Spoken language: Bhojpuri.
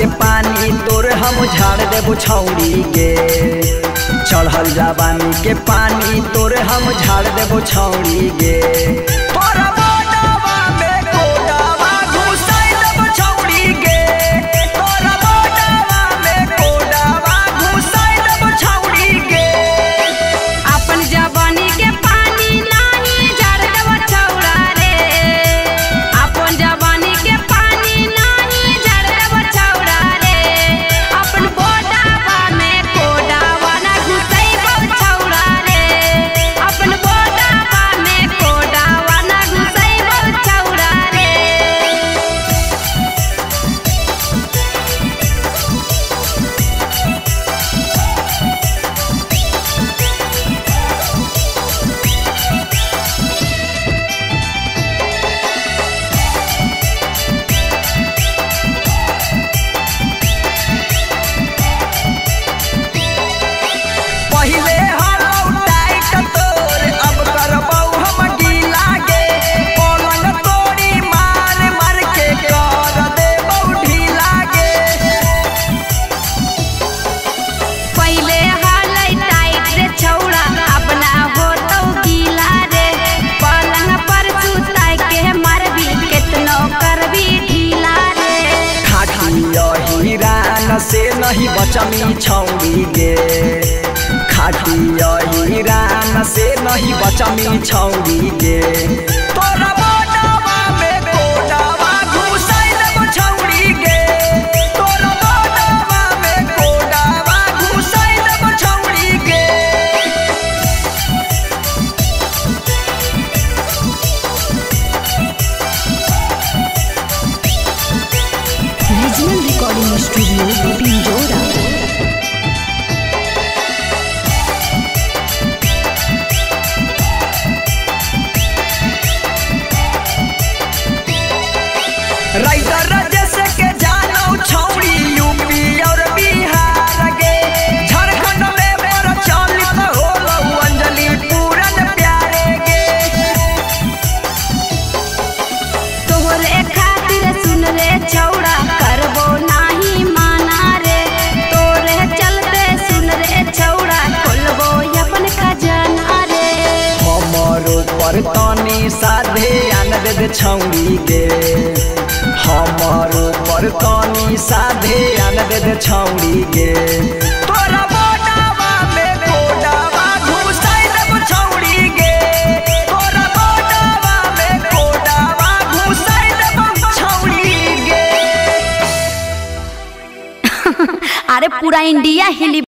के पानी तोर हम झाड़ देबो छौड़ी गे। चढ़ल जवानी के पानी तोर हम झाड़ देबो छौड़ी गे। से नहीं बचमी छौड़ी गे। खाटिया हीरान से नहीं बचमी छौड़ी गे। तोरा मोटावा में कोडावा घुसाई देबो छौड़ी गे। तोरा मोटावा में कोडावा घुसाई देबो छौड़ी गे। Regional recording studio Pinjora. Writer जैसे के जानो छौड़ी यूपी और बिहार गे। झारखंड में प्रचलित होलो अंजलि पूरन प्यारे गे। तोहरे खातिर सुन रे छौड़ा करबो नाही माना रे। तोरे चलते सुन रे छौड़ा खोलबो अपन खजाना रे। हमरो पर तनी साधे आन दे छौड़ी गे। हमारो पर तनी साधे आन दे छौड़ी गे। तोरा मोटावा में कोडावा घुसाई देबो छौड़ी गे। तोरा मोटावा में कोडावा घुसाई देबो छौड़ी गे। अरे पूरा इंडिया हिली